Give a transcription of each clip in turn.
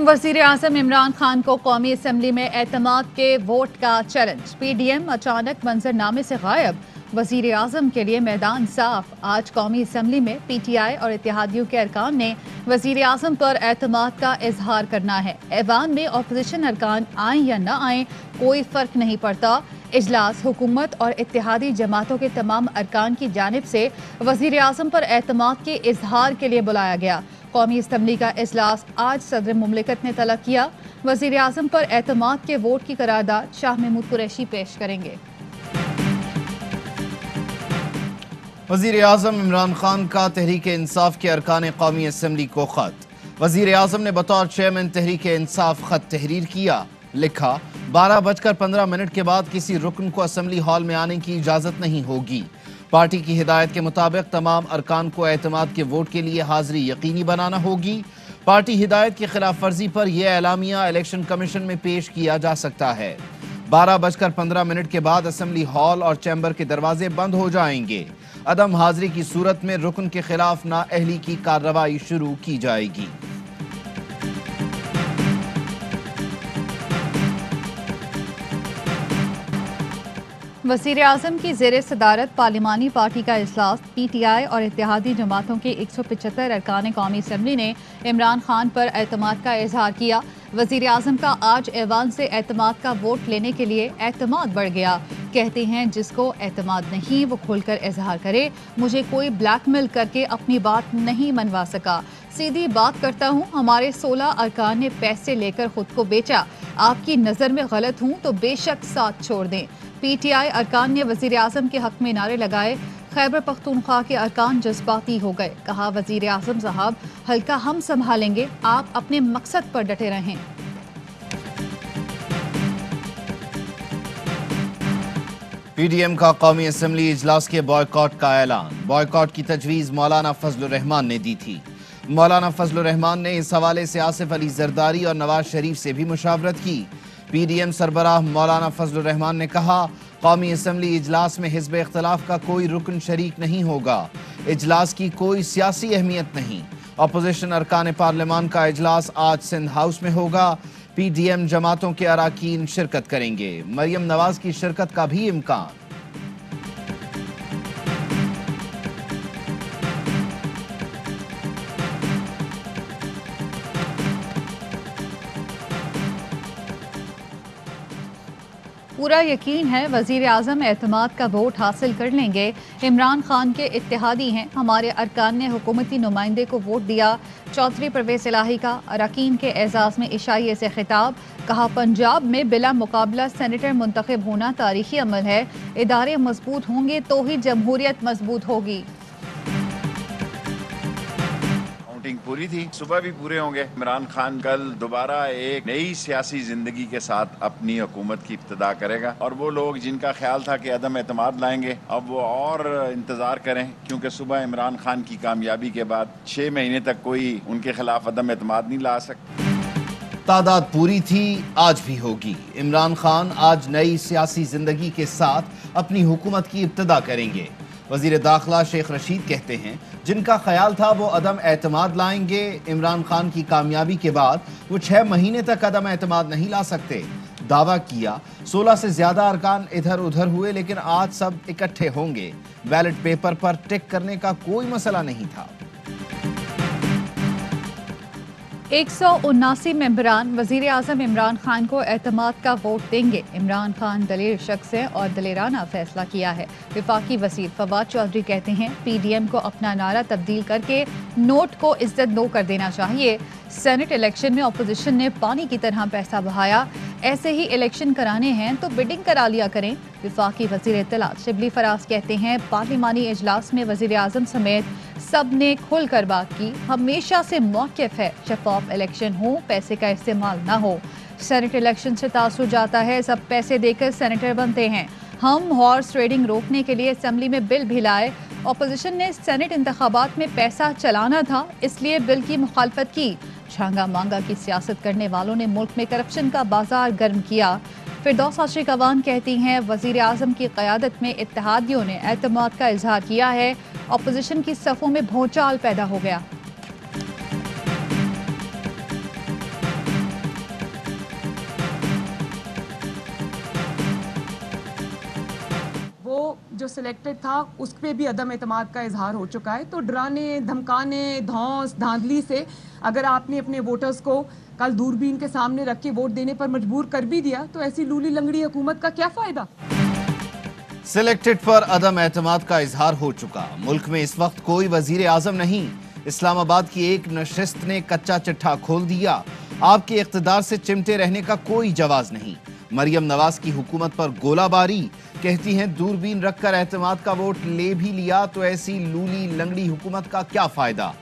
वज़ीर आज़म इमरान खान को कौमी असम्बली में एतमाद के वोट का चैलेंज। पीडीएम अचानक मंजरनामे से गायब, वज़ीर आज़म के लिए मैदान साफ। आज कौमी असम्बली में पीटीआई और इत्तेहादियों के अरकान ने वज़ीर आज़म पर एतमाद का इजहार करना है। ऐवान में अपोजिशन अरकान आए या न आए कोई फर्क नहीं पड़ता। इजलास हुकूमत और इत्तेहादी जमातों के तमाम अरकान की जानिब से वज़ीर आज़म पर एतमाद के इजहार के लिए बुलाया गया। कौमी असम्बली का इजलास आज सदर मुमलिकत ने तलब किया। वज़ीर आज़म पर एतमाद के वोट की करारदाद शाह महमूद कुरैशी पेश करेंगे। वज़ीर आज़म इमरान खान का तहरीक इंसाफ के अरकान कौमी असम्बली को खत। वज़ीर आज़म ने बतौर चेयरमैन तहरीक इंसाफ खत तहरीर किया। लिखा, 12:15 के बाद किसी रुकन को असम्बली हॉल में आने की इजाज़त नहीं होगी। पार्टी की हिदायत के मुताबिक तमाम अरकान को एतमाद के वोट के लिए हाजिरी यकीनी बनाना होगी। पार्टी हिदायत की खिलाफ वर्जी पर यह एलामिया इलेक्शन कमीशन में पेश किया जा सकता है। 12:15 के बाद असम्बली हॉल और चैम्बर के दरवाजे बंद हो जाएंगे। अदम हाजिरी की सूरत में रुकन के खिलाफ नाअहली की कार्रवाई शुरू की जाएगी। वज़ीर आज़म की ज़ेर सदारत पार्लिमानी पार्टी का इजलास। पीटीआई और इत्तेहादी जमातों के 175 अरकान कौमी असम्बली ने इमरान खान पर एतमाद का इजहार किया। वज़ीर आज़म का आज ऐवान से एतमाद का वोट लेने के लिए एतमाद बढ़ गया। कहते हैं जिसको एतमाद नहीं वो खुलकर इजहार करे। मुझे कोई ब्लैकमेल करके अपनी बात नहीं मनवा सका। सीधी बात करता हूँ, हमारे 16 अरकान ने पैसे लेकर खुद को बेचा। आपकी नज़र में गलत हूँ तो बेशक साथ छोड़ दें। पीटीआई अरकान ने वज़ीर आज़म के हक में नारे लगाए। खैबर पख्तूनख्वा के अरकान जज्बाती हो गए। कहा, वज़ीर आज़म साहब हल्का हम संभालेंगे, आप अपने मकसद पर डटे रहें। पीडीएम का कौमी असम्बली इजलास के बॉयकॉट का ऐलान। बॉयकॉट की तजवीज़ मौलाना फजलुर रहमान ने दी थी। मौलाना फजलुर रहमान ने इस हवाले से आसिफ अली जरदारी और नवाज शरीफ से भी मुशावरत की। पीडीएम सरबराह मौलाना फजलुर रहमान ने कहा, कौमी असम्बली इजलास में हिज़्ब इख्तिलाफ का कोई रुकन शरीक नहीं होगा। इजलास की कोई सियासी अहमियत नहीं। अपोजिशन अरकान पार्लियामान का इजलास आज सिंध हाउस में होगा। पीडीएम जमातों के अराकीन शिरकत करेंगे। मरियम नवाज की शिरकत का भी इम्कान। पूरा यकीन है वज़ीर आज़म एतमाद का वोट हासिल कर लेंगे। इमरान खान के इत्तेहादी हैं। हमारे अरकान ने हुकूमती नुमाइंदे को वोट दिया। चौधरी परवेज़ इलाही का अरकान के एजाज़ में इशाइये से खिताब। कहा, पंजाब में बिला मुकाबला सेनेटर मुंतखब होना तारीखी अमल है। इदारे मजबूत होंगे तो ही जमहूरियत मजबूत होगी। पूरी थी, सुबह भी पूरे होंगे। इमरान खान कल दोबारा एक नई सियासी जिंदगी के साथ अपनी हुकूमत की इब्तिदा करेगा और वो लोग जिनका ख्याल था कि अदम एतमाद लाएंगे अब वो और इंतजार करें, क्योंकि सुबह इमरान खान की कामयाबी के बाद 6 महीने तक कोई उनके खिलाफ अदम एतमाद नहीं ला सकता। तादाद पूरी थी, आज भी होगी। इमरान खान आज नई सियासी जिंदगी के साथ अपनी हुकूमत की इब्तिदा करेंगे। वजीर दाखिला शेख रशीद कहते हैं, जिनका ख्याल था वो अदम एतमाद लाएंगे, इमरान खान की कामयाबी के बाद वो 6 महीने तक अदम एतमाद नहीं ला सकते। दावा किया 16 से ज्यादा अरकान इधर उधर हुए, लेकिन आज सब इकट्ठे होंगे। बैलेट पेपर पर टिक करने का कोई मसला नहीं था। 179 मेंबरान वज़ीर आज़म इमरान खान को एतमाद का वोट देंगे। इमरान खान दलेर शख्स है और दलेराना फैसला किया है। वफाकी वज़ीर फवाद चौधरी कहते हैं, पीडीएम को अपना नारा तब्दील करके नोट को इज्जत नो कर देना चाहिए। सेनेट इलेक्शन में अपोजिशन ने पानी की तरह पैसा बहाया। ऐसे ही इलेक्शन कराने हैं तो बिडिंग करा लिया करें। वफाकी वज़ीर इत्तलात शिबली फराज कहते हैं, पार्लिमानी इजलास में वज़ीर आज़म समेत सब ने खुल कर बात की। हमेशा से मौक़िफ़ है शफाफ इलेक्शन हो, पैसे का इस्तेमाल ना हो। सेनेट इलेक्शन से तासुर जाता है, सब पैसे देकर सेनेटर बनते हैं। हम हॉर्स ट्रेडिंग रोकने के लिए असम्बली में बिल भी लाए। अपोजिशन ने सेनेट इंतखाबात में पैसा चलाना था, इसलिए बिल की मुखालफत की। छांगा मांगा की सियासत करने वालों ने मुल्क में करप्शन का बाजार गर्म किया। फिरदौस आशिक अवान कहती हैं, वज़ीर आज़म की क़यादत में इत्तेहादियों ने एतमाद का इजहार किया है। अपोजिशन की सफ़ों में भौचाल पैदा हो गया। वो जो सिलेक्टेड था उस पर भी अदम एतमाद का इजहार हो चुका है। तो डराने, धमकाने, धौंस धांधली से अगर आपने अपने वोटर्स को कल दूरबीन के सामने रख के वोट देने पर मजबूर कर भी दिया तो ऐसी लूली लंगड़ी हुकूमत का क्या फायदा। सिलेक्टेड पर अदम एतमाद का इजहार हो चुका। मुल्क में इस वक्त कोई वजीर आजम नहीं। इस्लामाबाद की एक नशिस्त ने कच्चा चिट्ठा खोल दिया। आपके इख्तिदार से चिमटे रहने का कोई जवाज नहीं। मरियम नवाज की हुकूमत पर गोलाबारी। कहती हैं दूरबीन रखकर एतमाद का वोट ले भी लिया तो ऐसी लूली लंगड़ी हुकूमत का क्या फायदा।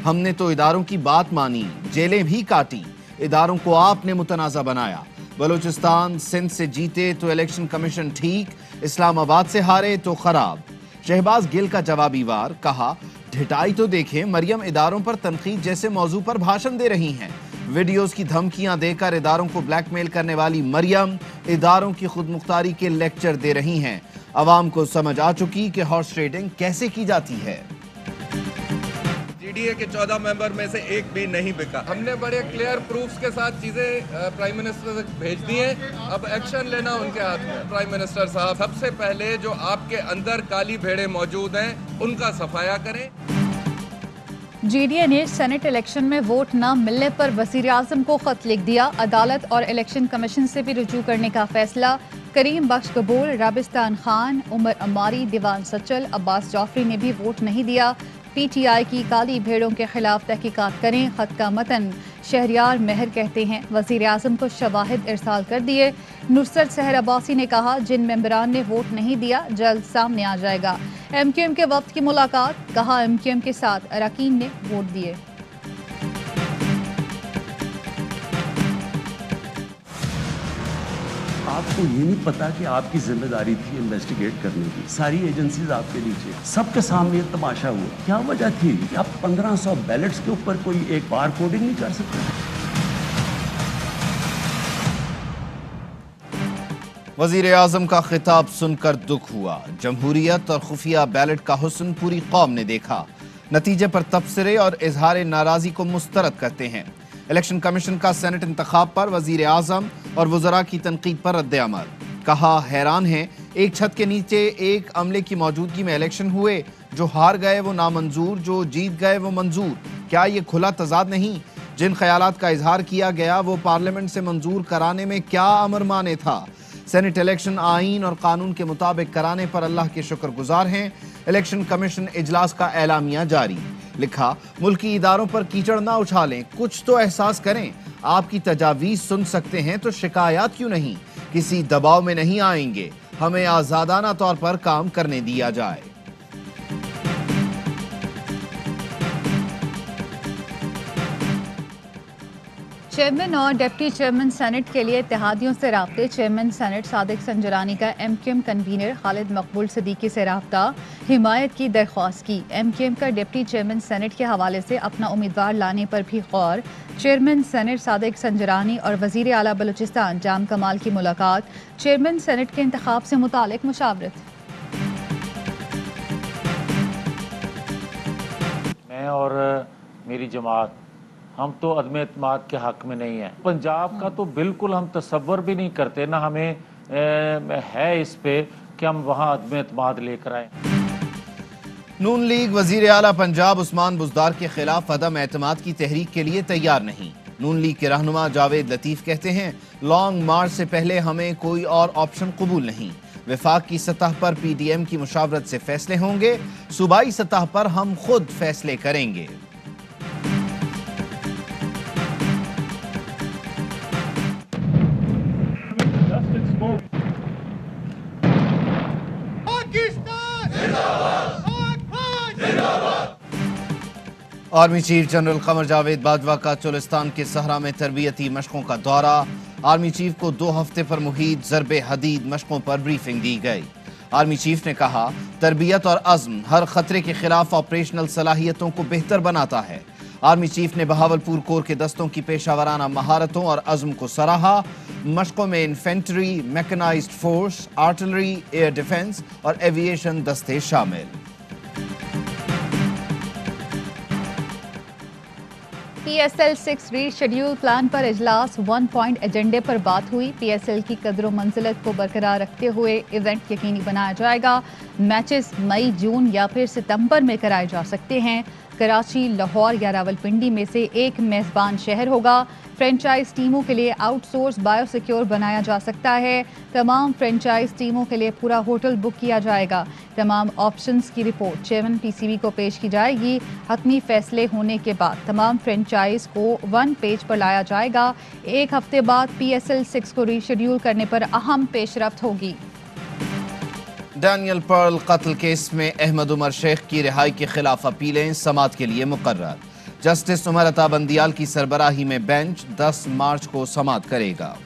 हमने तो इदारों की बात मानी, जेलें भी काटी। इदारों को आपने मुतनाज़ा बनाया। बलूचिस्तान सिंध से जीते तो इलेक्शन कमीशन ठीक, इस्लामाबाद से हारे तो खराब। शहबाज गिल का जवाबी वार। कहा ढिठाई तो देखें, मरियम इदारों पर तनकीद जैसे मौजू पर भाषण दे रही हैं। वीडियोस की धमकियां देकर इदारों को ब्लैकमेल करने वाली मरियम इदारों की खुदमुख्तारी के लेक्चर दे रही हैं। अवाम को समझ आ चुकी कि हॉर्स ट्रेडिंग कैसे की जाती है। जीडीए के 14 मेंबर में से एक भी नहीं बिका। हमने बड़े क्लियर प्रूफ्स के साथ चीजें प्राइम मिनिस्टर तक भेज दी हैं। अब एक्शन लेना उनके हाथ में। प्राइम मिनिस्टर साहब, सबसे पहले जो आपके अंदर काली भेड़ें मौजूद हैं उनका सफाया करें। जीडीए ने सेनेट इलेक्शन में वोट न मिलने पर वजीर आजम को खत लिख दिया। अदालत और इलेक्शन कमीशन से भी रुजू करने का फैसला। करीम बख्श कबूल, राबिस्तान खान, उमर अमारी, दीवान सचल, अब्बास जाफरी ने भी वोट नहीं दिया। पीटीआई की काली भेड़ों के खिलाफ तहकीकात करें। खत का मतन। शहरियार मेहर कहते हैं वजीर आजम को शवाहिद इरसाल कर दिए। नुसरत सहर अब्बासी ने कहा जिन मेंबरान ने वोट नहीं दिया जल्द सामने आ जाएगा। एमक्यूएम के वक्त की मुलाकात। कहा एमक्यूएम के साथ अरकान ने वोट दिए। आपको ये नहीं पता कि आपकी जिम्मेदारी थी इन्वेस्टिगेट करने की। सारी एजेंसीज आपके नीचे, सबके सामने ये तमाशा हुआ। क्या वजह थी कि आप 1500 बैलेट्स के ऊपर कोई एक बार कोडिंग नहीं कर सकते। वजीर आजम का खिताब सुनकर दुख हुआ। जमहूरियत और खुफिया बैलेट का हुस्न पूरी कौम ने देखा। नतीजे पर तबसरे और इजहार नाराजी को मुस्तरद करते हैं। इलेक्शन कमीशन का सेनेट इंतखाब पर वजीर आजम और वज़रा की तनकीद पर रद्द-ए-अमल। कहा हैरान है, एक छत के नीचे एक अमले की मौजूदगी में इलेक्शन हुए। जो हार गए वो नामंजूर, जो जीत गए वो मंजूर। क्या ये खुला तजाद नहीं? जिन ख्यालात का इजहार किया गया वो पार्लियामेंट से मंजूर कराने में क्या अमर माने था। सेनेट इलेक्शन आईन और कानून के मुताबिक कराने पर अल्लाह के शुक्रगुजार हैं। इलेक्शन कमीशन इजलास का एलामिया जारी। लिखा मुल्की इदारों पर कीचड़ ना उछालें, कुछ तो एहसास करें। आपकी तजावीज़ सुन सकते हैं तो शिकायत क्यों नहीं। किसी दबाव में नहीं आएंगे। हमें आजादाना तौर पर काम करने दिया जाए। चेयरमैन और डिप्टी चेयरमैन सेनेट के लिए इत्तेहादियों से राब्ते। चेयरमैन सेनेट सादिक संजरानी का एमक्यूएम कन्वीनर खालिद मकबूल सिद्दीकी से राब्ता। हिमायत की दरख्वास्त की। एमक्यूएम का डिप्टी चेयरमैन सेनेट के हवाले से अपना उम्मीदवार लाने पर भी गौर। चेयरमैन सेनेट सादिक संजरानी और वजीर आला बलूचिस्तान जाम कमाल की मुलाकात। चेयरमैन सेनेट के इंतखाब से मुतालिक मुशावरत। मैं और मेरी जमात हम तो अदम एतमाद के हक में नहीं है। पंजाब का तो बिल्कुल हम तसव्वुर भी नहीं करते, ना हमें है इस पे कि हम वहाँ अदम एतमाद लेकर आए। नून लीग वजीर आला पंजाब उस्मान बुज़दार के खिलाफ अदम एतमाद की तहरीक के लिए तैयार नहीं। नून लीग के रहनुमा जावेद लतीफ़ कहते हैं लॉन्ग मार्च से पहले हमें कोई और ऑप्शन कबूल नहीं। वफाक की सतह पर PDM की मुशावरत से फैसले होंगे। सूबाई सतह पर हम खुद फैसले करेंगे। Army chief general Qamar Javed Bajwa का चोलिस्तान के सहरा में तरबियती मशकों का दौरा। आर्मी चीफ को 2 हफ्ते पर मुहीत ज़रबे हदीद मशकों पर ब्रीफिंग दी गई। आर्मी चीफ ने कहा तरबियत और अज़्म हर खतरे के खिलाफ ऑपरेशनल सलाहियतों को बेहतर बनाता है। आर्मी चीफ ने बहावलपुर कोर के दस्तों की पेशावराना महारतों और अज़्म को सराहा। मशकों में infantry, mechanised force, artillery, air defence और एविएशन दस्ते शामिल। PSL 6 रीशेड्यूल प्लान पर इजलास 1 पॉइंट एजेंडे पर बात हुई। PSL की कदर मंजिलत को बरकरार रखते हुए इवेंट यकीनी बनाया जाएगा। मैचेस मई, जून या फिर सितंबर में कराए जा सकते हैं। कराची, लाहौर या रावलपिंडी में से एक मेज़बान शहर होगा। फ्रेंचाइज टीमों के लिए आउटसोर्स बायोसिक्योर बनाया जा सकता है। तमाम फ्रेंचाइज टीमों के लिए पूरा होटल बुक किया जाएगा। तमाम ऑप्शंस की रिपोर्ट चेयरमैन PCB को पेश की जाएगी। हतमी फैसले होने के बाद तमाम फ्रेंचाइज को 1 पेज पर लाया जाएगा। एक हफ्ते बाद PSL 6 को रीशेड्यूल करने पर अहम पेशरफ्त होगी। डैनियल पर्ल कत्ल केस में अहमद उमर शेख की रिहाई के खिलाफ अपीलें समाअत के लिए मुकर्रर। जस्टिस उमर अता बंदियाल की सरबराही में बेंच 10 मार्च को समाअत करेगा।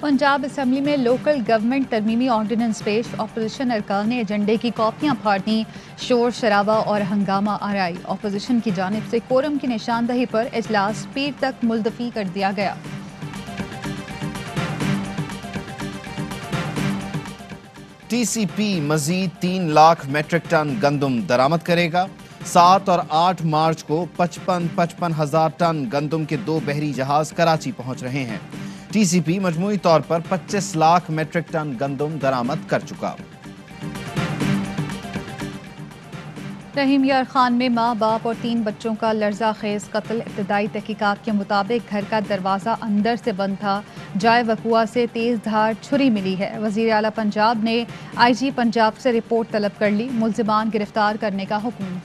पंजाब असम्बली में लोकल गवर्नमेंट तरमीमी ऑर्डिनेंस पेश। अपोजिशन अरकान ने एजेंडे की कॉपियां फाड़ दी। शोर शराबा और हंगामा आराई। अपोजिशन की जानिब से कोरम की निशानदही पर इजलास पीर तक मुलतवी कर दिया गया। TCP मजीद 3 लाख मेट्रिक टन गंदम दरामद करेगा। 7 और 8 मार्च को 55 हजार टन गंदम के 2 बहरी जहाज कराची पहुंच रहे हैं। TCP मजमूई तौर पर 25 लाख मेट्रिक टन गंदम दरामद कर चुका। रहीम यार खान में माँ बाप और 3 बच्चों का लर्जा खेज कत्ल। इब्तदाई तहकीकात के मुताबिक घर का दरवाज़ा अंदर से बंद था। जाए वकुआ से तेज़ धार छुरी मिली है। वज़ीर आला पंजाब ने IG पंजाब से रिपोर्ट तलब कर ली। मुल्ज़िमान गिरफ्तार करने का हुक्म।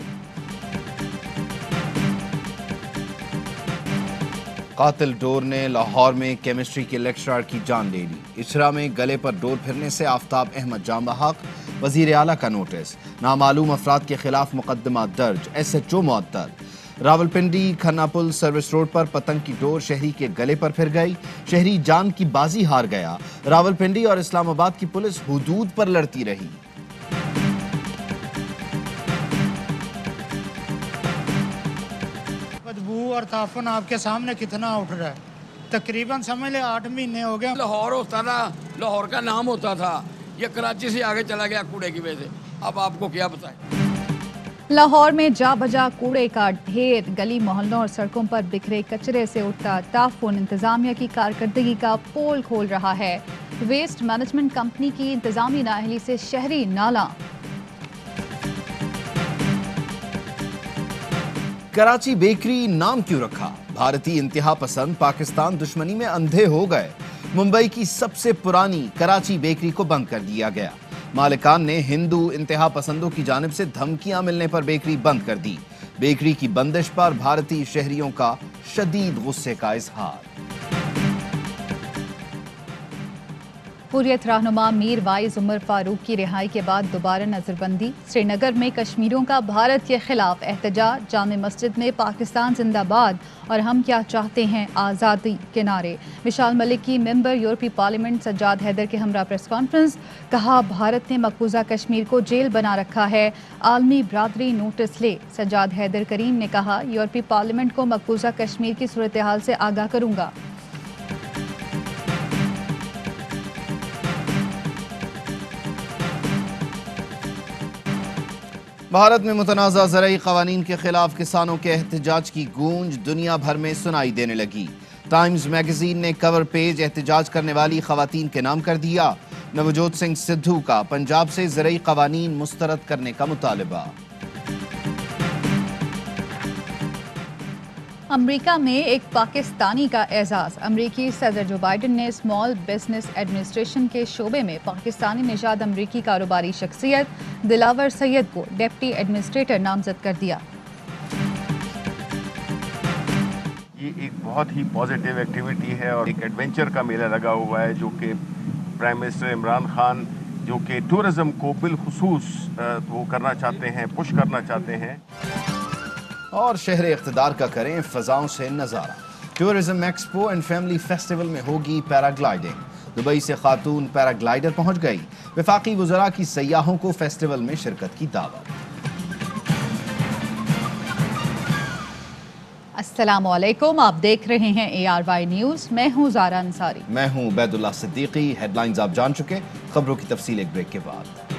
कातिल डोर ने लाहौर में केमिस्ट्री के लेक्चरर की जान ले ली। इचरा में गले पर डोर फिरने से आफ्ताब अहमद जाम बहक। वज़ीर आला का नोटिस। नामालूम अफराद के खिलाफ मुकदमा दर्ज। SHO मुअत्तल। रावलपिंडी खन्नापुल सर्विस रोड पर पतंग की डोर शहरी के गले पर फिर गई। शहरी जान की बाजी हार गया। रावलपिंडी और इस्लामाबाद की पुलिस हुदूद पर लड़ती रही। बदबू और ताफन आपके सामने कितना उठ रहा है। तकरीबन समझ ले 8 महीने हो गए। लाहौर होता था, लाहौर का नाम होता था, ये कराची से आगे चला गया कूड़े की वजह से। अब आपको क्या बताएं। लाहौर में जा बजा कूड़े का ढेर। गली मोहल्लों और सड़कों पर बिखरे कचरे से उठता ताफुन इंतजामिया की कारकर्दगी का पोल खोल रहा है। वेस्ट मैनेजमेंट कंपनी की इंतजामी नाअहली से शहरी नाला। कराची बेकरी नाम क्यों रखा? भारतीय इंतहा पसंद पाकिस्तान दुश्मनी में अंधे हो गए। मुंबई की सबसे पुरानी कराची बेकरी को बंद कर दिया गया। मालिकान ने हिंदू इंतहा पसंदों की जानिब से धमकियां मिलने पर बेकरी बंद कर दी। बेकरी की बंदिश पर भारतीय शहरियों का शदीद गुस्से का इजहार। हुर्रियत रहनुमा मीर वाइज उमर फारूक की रिहाई के बाद दोबारा नजरबंदी। श्रीनगर में कश्मीरियों का भारत के खिलाफ एहतजाज। जामे मस्जिद में पाकिस्तान जिंदाबाद और हम क्या चाहते हैं आज़ादी के नारे। विशाल मलिक की मेंबर यूरोपीय पार्लियामेंट सज्जाद हैदर के हमरा प्रेस कॉन्फ्रेंस। कहा भारत ने मकबूजा कश्मीर को जेल बना रखा है। आलमी बरादरी नोटिस ले। सज्जाद हैदर करीम ने कहा यूरोपीय पार्लियामेंट को मकबूजा कश्मीर की सूरत हाल से आगाह करूंगा। भारत में मुतनाज़ा ज़रई क़वानीन के खिलाफ किसानों के एहतजाज की गूंज दुनिया भर में सुनाई देने लगी। टाइम्स मैगजीन ने कवर पेज एहतजाज करने वाली ख़वातीन के नाम कर दिया। नवजोत सिंह सिद्धू का पंजाब से ज़रई क़वानीन मुस्तरद करने का मुतालबा। अमेरिका में एक पाकिस्तानी का एजाज़। अमेरिकी सदर जो बाइडन ने स्मॉल बिजनेस एडमिनिस्ट्रेशन के शोबे में पाकिस्तानी निजाद अमेरिकी कारोबारी शख्सियत दिलावर सैयद को डिप्टी एडमिनिस्ट्रेटर नामजद कर दिया। ये एक बहुत ही पॉजिटिव एक्टिविटी है और एक एडवेंचर का मेला लगा हुआ है जो कि प्राइम मिनिस्टर इमरान खान जो कि टूरिज्म को बिलखुसूस वो करना चाहते हैं, पुश करना चाहते हैं। और शहर इक़्तिदार का करें फ़ज़ाओं से नज़ारा। Tourism expo and family festival में होगी पैराग्लाइडिंग। दुबई से खातून पैराग्लाइडर पहुंच गई। वफाकी वज़रा की सयाहों को फेस्टिवल में शिरकत की दावत। अस्सलामुअलैकुम, आप देख रहे हैं ARY न्यूज़। मैं हूं ज़ारा अंसारी। मैं हूं बैदुल्लाह सिद्दीकी। हेडलाइंस आप जान चुके, खबरों की तफसील एक ब्रेक के बाद।